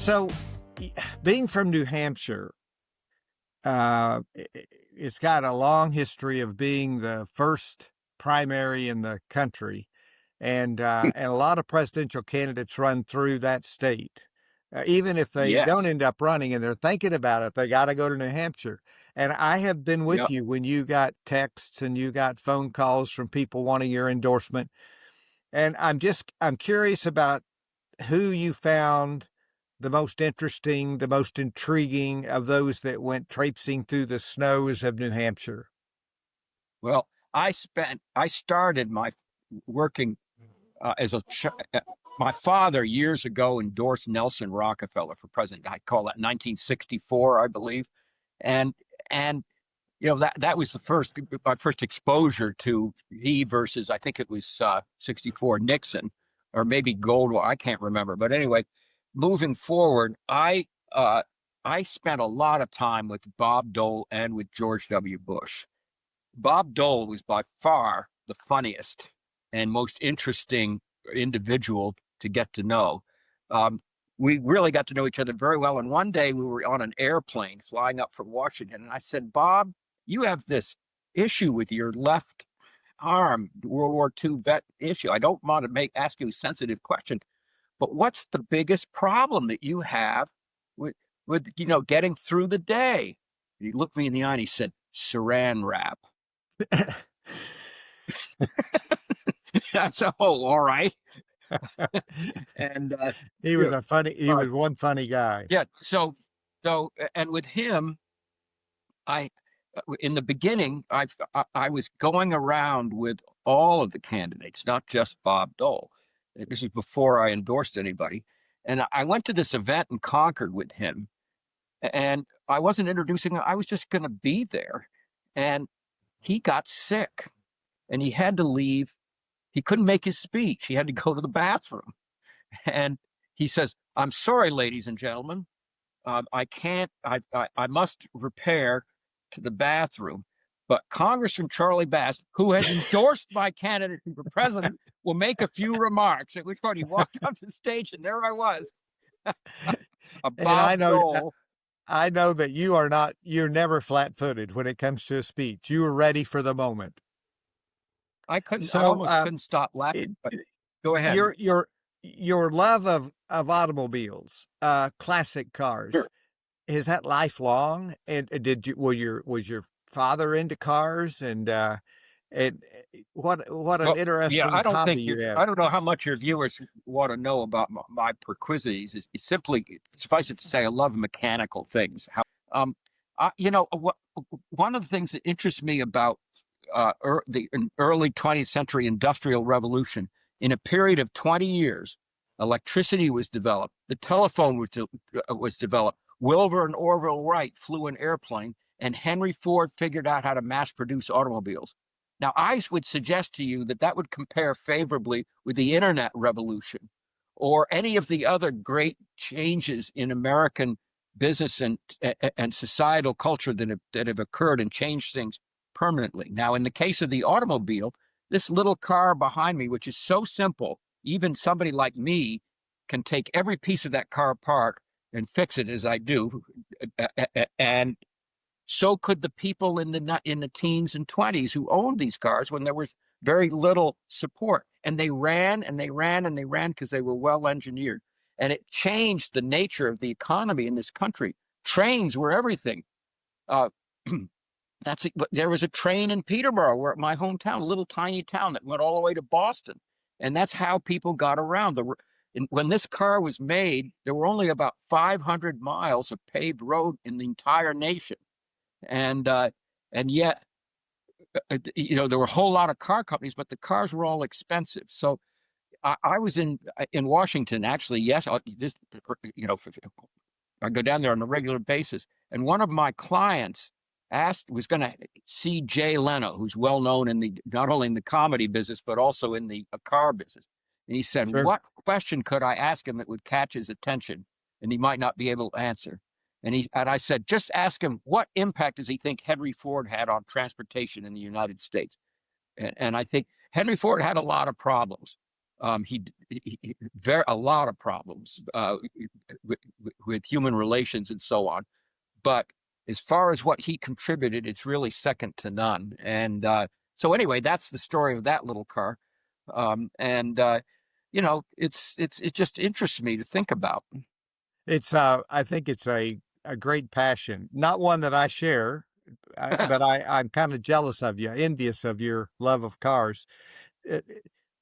So, being from New Hampshire, it's got a long history of being the first primary in the country, and a lot of presidential candidates run through that state. Even if they don't Yes. end up running and they're thinking about it, they got to go to New Hampshire. And I have been with Yep. you when you got texts and you got phone calls from people wanting your endorsement. And I'm curious about who you found the most interesting, the most intriguing of those that went traipsing through the snows of New Hampshire? Well, I started my working as my father years ago endorsed Nelson Rockefeller for president. I call that 1964, I believe. And, and, that was my first exposure to he versus, I think it was 64 Nixon or maybe Goldwater. I can't remember. But anyway, moving forward, I spent a lot of time with Bob Dole and with George W. Bush. Bob Dole was by far the funniest and most interesting individual to get to know. Um, we really got to know each other very well. And one day we were on an airplane flying up from Washington. And I said, Bob, you have this issue with your left arm, World War II vet issue. I don't want to ask you a sensitive question, but what's the biggest problem that you have with getting through the day? And he looked me in the eye and he said, Saran wrap. That's all right. And He was he uh, was one funny guy. yeah. And with him, I in the beginning, I was going around with all of the candidates, not just Bob Dole. This was before I endorsed anybody, and I went to this event in Concord with him, and I wasn't introducing him. I was just going to be there, and he got sick, and he had to leave. He couldn't make his speech. He had to go to the bathroom. And he says, I'm sorry, ladies and gentlemen. I can't, I must repair to the bathroom. But Congressman Charlie Bass, who has endorsed my candidacy for president, will make a few remarks. At which point he walked off the stage, and there I was, a And Bob Dole. I know that you're never flat-footed when it comes to a speech. You were ready for the moment. I So, almost couldn't stop laughing. But go ahead. your love of automobiles, classic cars, Sure. is that lifelong? And did you was your father into cars? And what an Well, yeah, interesting hobby you have. I don't know how much your viewers want to know about my proclivities. It's simply, suffice it to say, I love mechanical things. Um, one of the things that interests me about the early 20th century industrial revolution, in a period of 20 years, electricity was developed, the telephone was developed, Wilbur and Orville Wright flew an airplane, and Henry Ford figured out how to mass produce automobiles. Now, I would suggest to you that that would compare favorably with the internet revolution or any of the other great changes in American business and societal culture that have occurred and changed things permanently. Now, in the case of the automobile, this little car behind me, which is so simple, even somebody like me can take every piece of that car apart and fix it as I do. And so could the people in the teens and 20s who owned these cars when there was very little support. And they ran and they ran and they ran because they were well engineered. And it changed the nature of the economy in this country. Trains were everything. Uh, there was a train in Peterborough, where my hometown, a little tiny town that went all the way to Boston. And that's how people got around. When this car was made, there were only about 500 miles of paved road in the entire nation. And yet, there were a whole lot of car companies, but the cars were all expensive. So I was in Washington, actually. Yes, I go down there on a regular basis. And one of my clients was going to see Jay Leno, who's well known not only in the comedy business, but also in the car business. And he said, Sure. what question could I ask him that would catch his attention and he might not be able to answer? And I said, just ask him, what impact does he think Henry Ford had on transportation in the United States? And I think Henry Ford had a lot of problems. Very a lot of problems with, with human relations and so on. But as far as what he contributed, it's really second to none. And so anyway, that's the story of that little car. And it just interests me to think about. It's I think it's a great passion, not one that I share, but I'm kind of jealous of you, envious of your love of cars. uh,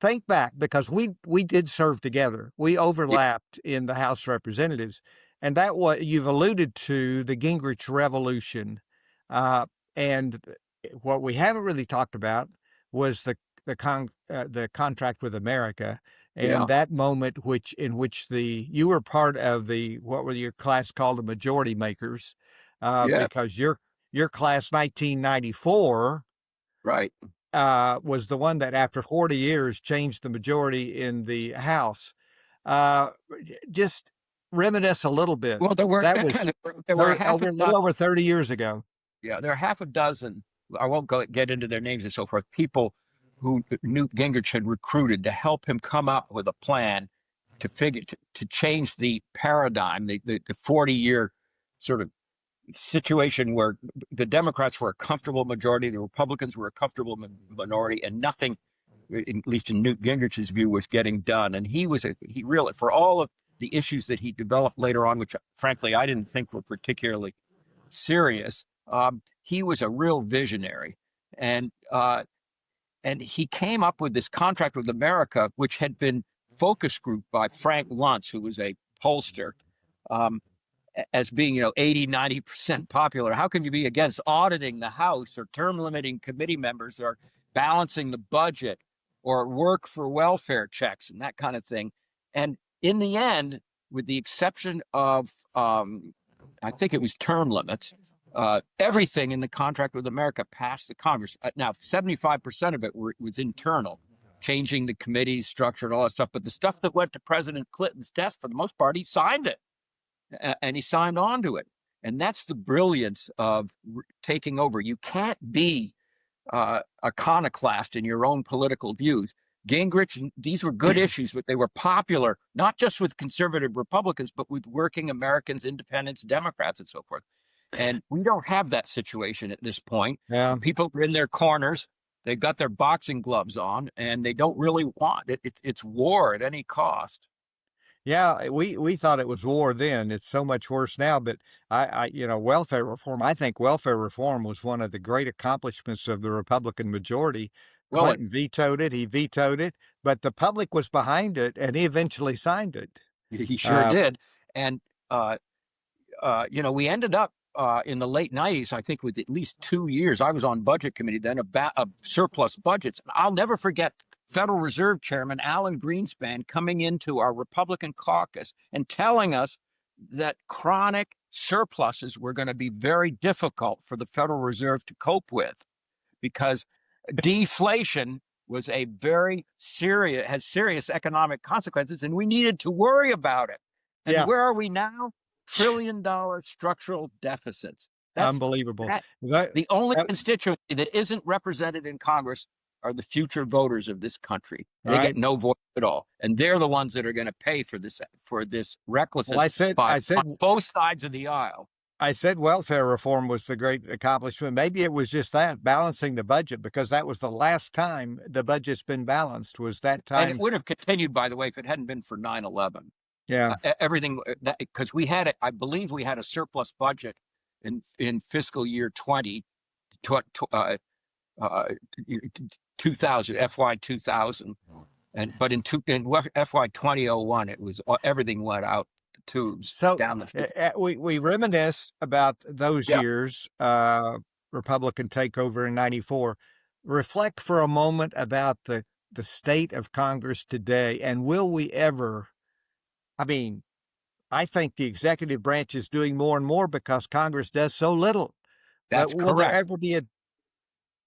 Think back because we did serve together. We Yeah, overlapped in the House of Representatives, and that what you've alluded to the Gingrich Revolution, uh, and what we haven't really talked about was the contract with America and yeah, that moment in which the you were part of the what were your class called the majority makers, yeah, because your class 1994 right. was the one that, after 40 years, changed the majority in the House. Uh, just reminisce a little bit. Well, there were That was there were half a a little dozen. over 30 years ago. Yeah, there are half a dozen. I won't get into their names and so forth. People who Newt Gingrich had recruited to help him come up with a plan to change the paradigm, the 40-year sort of situation where the Democrats were a comfortable majority, the Republicans were a comfortable minority, and nothing, at least in Newt Gingrich's view, was getting done. And he really, for all of the issues that he developed later on, which frankly I didn't think were particularly serious, he was a real visionary. And and he came up with this contract with America, which had been focus group by Frank Luntz, who was a pollster, um, as being, 80, 90% popular. How can you be against auditing the House or term limiting committee members or balancing the budget or work for welfare checks and that kind of thing? And in the end, with the exception of, I think it was term limits, everything in the contract with America passed the Congress. Now, 75% of it was internal, changing the committee structure and all that stuff. But the stuff that went to President Clinton's desk, for the most part, he signed it, and he signed on to it. And that's the brilliance of taking over. You can't be iconoclast in your own political views. Gingrich, these were good issues, but they were popular, not just with conservative Republicans, but with working Americans, independents, Democrats, and so forth. And we don't have that situation at this point. Yeah. The people are in their corners. They've got their boxing gloves on, and they don't really want it. It's war at any cost. Yeah, we thought it was war then. It's so much worse now. But welfare reform. I think welfare reform was one of the great accomplishments of the Republican majority. Well, Clinton vetoed it. He vetoed it, but the public was behind it, and he eventually signed it. he sure Uh, did. And uh, we ended up in the late 90s, I think, with at least 2 years. I was on budget committee then, of surplus budgets. I'll never forget Federal Reserve Chairman Alan Greenspan coming into our Republican caucus and telling us that chronic surpluses were going to be very difficult for the Federal Reserve to cope with, because deflation was a has serious economic consequences, and we needed to worry about it. And yeah, where are we now? $1 trillion structural deficits. That's unbelievable. that. That, The only that, constituency that isn't represented in Congress are the future voters of this country. They get right. no voice at all, and they're the ones that are going to pay for this Well, recklessness by I said on both sides of the aisle. I said welfare reform was the great accomplishment. Maybe it was just that, balancing the budget, because that was the last time the budget's been balanced, was that And it time. would have continued, by the way, if it hadn't been for 9/11. Yeah. Everything that, because we had it, I believe we had a surplus budget in fiscal year 20, uh, uh, 2000, FY 2000. But in FY 2001, it was everything went out the tubes So down the. we reminisce about those Yeah, years, Republican takeover in '94. Reflect for a moment about the state of Congress today, and will we ever? I mean, I think the executive branch is doing more and more because Congress does so little. But that's will there correct. ever be a?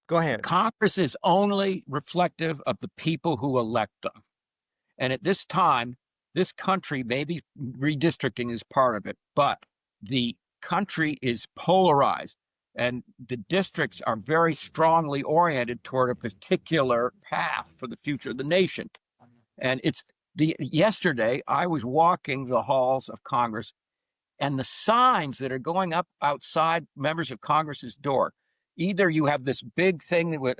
Go ahead. Congress is only reflective of the people who elect them. And at this time, this country, maybe redistricting is part of it, but the country is polarized, and the districts are very strongly oriented toward a particular path for the future of the nation. And it's the yesterday I was walking the halls of Congress, and the signs that are going up outside members of Congress's door. Either you have this big thing with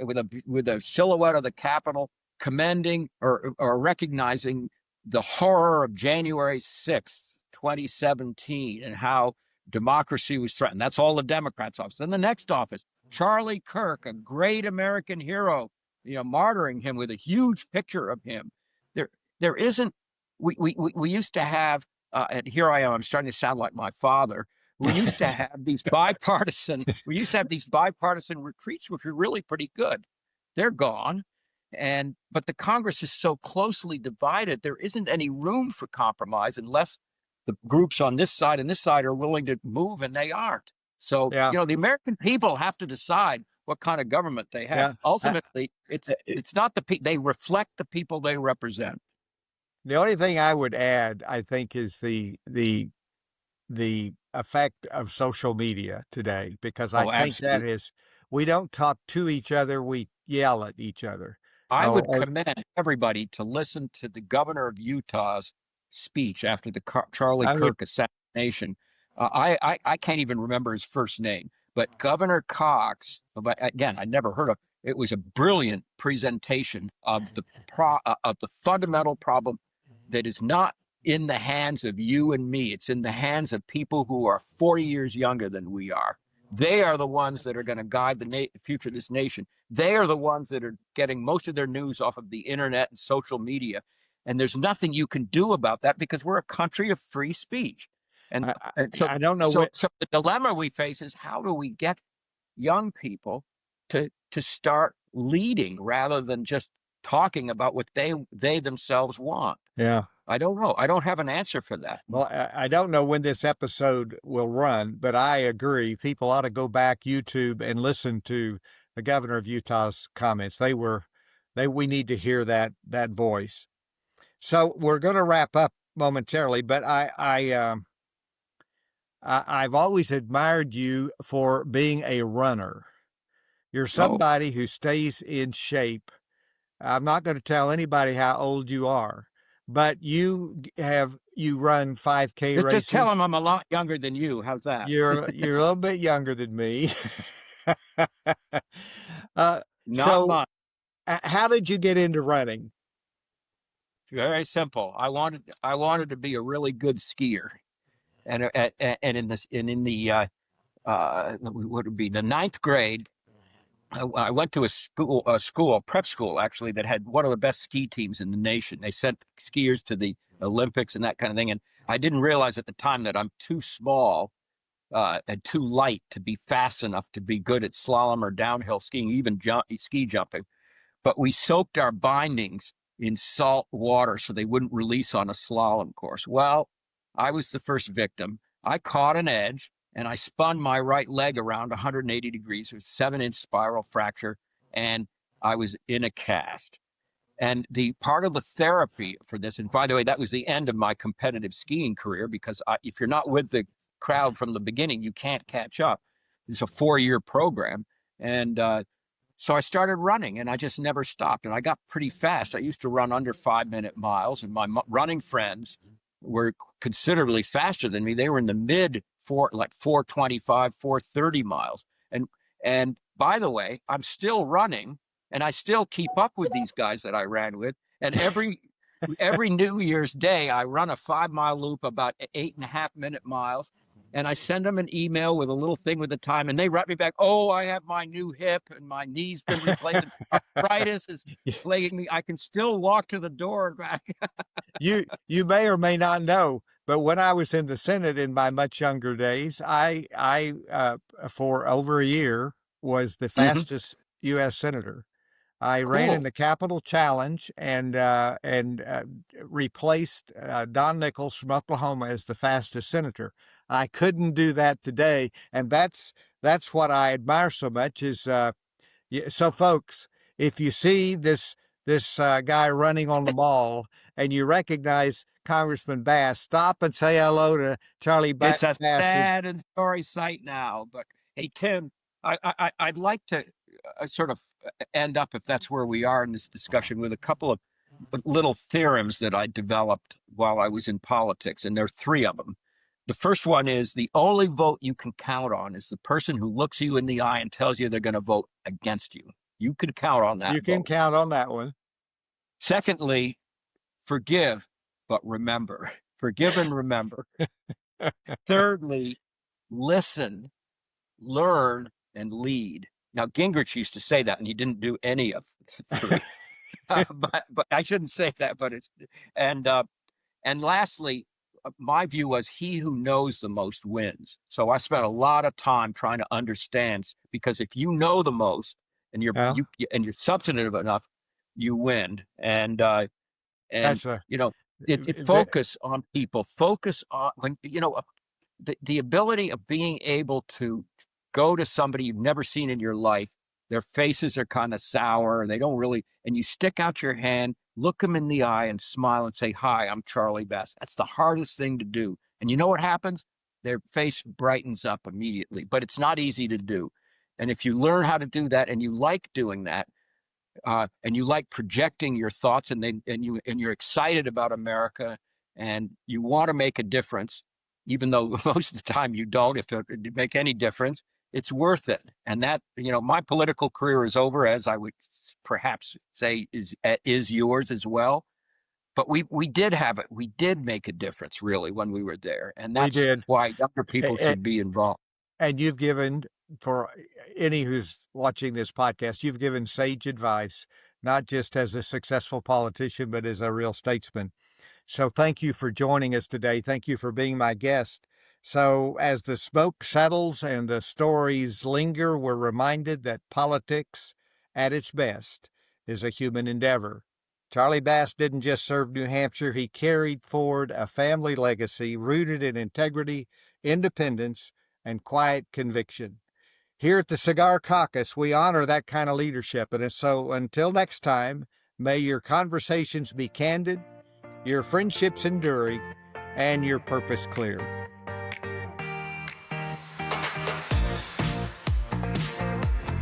a silhouette of the Capitol commending or recognizing the horror of January 6th, 2017, and how democracy was threatened. That's all the Democrats' office. Then the next office, Charlie Kirk, a great American hero, martyring him with a huge picture of him. There, there isn't. We used to have and here I am, I'm starting to sound like my father. We used to have these bipartisan retreats, which were really pretty good. They're gone. But the Congress is so closely divided, there isn't any room for compromise unless the groups on this side and this side are willing to move, and they aren't. So, Yeah, the American people have to decide what kind of government they have. yeah. Ultimately, Uh, it's not they reflect the people they represent. the only thing I would add, I think, is the effect of social media today, because I Oh, think that absolutely. is, we don't talk to each other, we yell at each other. I Oh, would oh, commend everybody to listen to the governor of Utah's speech after the Charlie I would. Kirk assassination. I can't even remember his first name, but Governor Cox, but again, I never heard of. It was a brilliant presentation of the fundamental problem that is not in the hands of you and me. It's in the hands of people who are 40 years younger than we are. They are the ones that are going to guide the future of this nation. They are the ones that are getting most of their news off of the internet and social media. And there's nothing you can do about that because we're a country of free speech. And, I, and so, I don't know so, what. so the dilemma we face is how do we get young people to start leading rather than just talking about what they themselves want? Yeah. I don't know. I don't have an answer for that. Well, I don't know when this episode will run, but I agree. People ought to go back YouTube and listen to the governor of Utah's comments. We need to hear that voice. So we're going to wrap up momentarily, but I've always admired you for being a runner. You're Oh, somebody who stays in shape. I'm not going to tell anybody how old you are, but you run 5K just tell races. them I'm a lot younger than you. How's that? You're a little bit younger than me. uh, Not so much. how did you get into running? Very simple. I wanted to be a really good skier, and in the what would be the ninth grade, I went to a prep school actually that had one of the best ski teams in the nation. They sent skiers to the Olympics and that kind of thing, and I didn't realize at the time that I'm too small and too light to be fast enough to be good at slalom or downhill skiing, even ski jumping. But we soaked our bindings in salt water so they wouldn't release on a slalom course. Well, I was the first victim. I caught an edge and I spun my right leg around 180 degrees with 7-inch spiral fracture, and I was in a cast. And the part of the therapy for this, and by the way, that was the end of my competitive skiing career because if you're not with the crowd from the beginning, you can't catch up. It's a 4-year program. And so I started running and I just never stopped. And I got pretty fast. I used to run under 5-minute miles, and my running friends were considerably faster than me. They were in the mid four, like 425, 430 miles. And and by the way, I'm still running and I still keep up with these guys that I ran with. And every New Year's Day, I run a 5-mile loop about 8.5-minute miles, and I send them an email with a little thing with the time, and they write me back, "Oh, I have my new hip, and my knee's been replaced. And arthritis is plaguing me. I can still walk to the door and back." You may or may not know, but when I was in the Senate in my much younger days, I for over a year was the Mhm. fastest U.S. senator. I ran in Cool. the Capitol Challenge and replaced Don Nichols from Oklahoma as the fastest senator. I couldn't do that today, and that's what I admire so much. So, folks, if you see this guy running on the mall and you recognize Congressman Bass, stop and say hello to Charlie It's a Bass. sad and sorry sight now. But hey, Tim, I'd like to sort of end up, if that's where we are in this discussion, with a couple of little theorems that I developed while I was in politics, and there are three of them. The first one is the only vote you can count on is the person who looks you in the eye and tells you they're going to vote against you. You can count on that You can vote. count on that one. Secondly, forgive, but remember. Forgive and remember. Thirdly, listen, learn, and lead. Now, Gingrich used to say that, and he didn't do any of three. But I shouldn't say that. But it's and lastly, my view was he who knows the most wins. So I spent a lot of time trying to understand, because if you know the most and Yeah, you're substantive enough, you win. And that's a it the, focus on people, focus on when the ability of being able to go to somebody you've never seen in your life. Their faces are kind of sour and they don't really, and you stick out your hand, look them in the eye and smile and say, "Hi, I'm Charlie Bass." That's the hardest thing to do. And you know what happens? Their face brightens up immediately, but it's not easy to do. And if you learn how to do that and you like doing that, and you like projecting your thoughts, and you're excited about America, and you want to make a difference, even though most of the time you don't, if it make any difference, it's worth it. And that, my political career is over, as I would perhaps say is yours as well. But we did have it. We did make a difference, really, when we were there, and we that's did. why younger people should be involved. And you've given, for any who's watching this podcast, you've given sage advice, not just as a successful politician, but as a real statesman. So thank you for joining us today. Thank you for being my guest. So as the smoke settles and the stories linger, we're reminded that politics at its best is a human endeavor. Charlie Bass didn't just serve New Hampshire, he carried forward a family legacy rooted in integrity, independence, and quiet conviction. Here at the Cigar Caucus, we honor that kind of leadership. And so until next time, may your conversations be candid, your friendships enduring, and your purpose clear.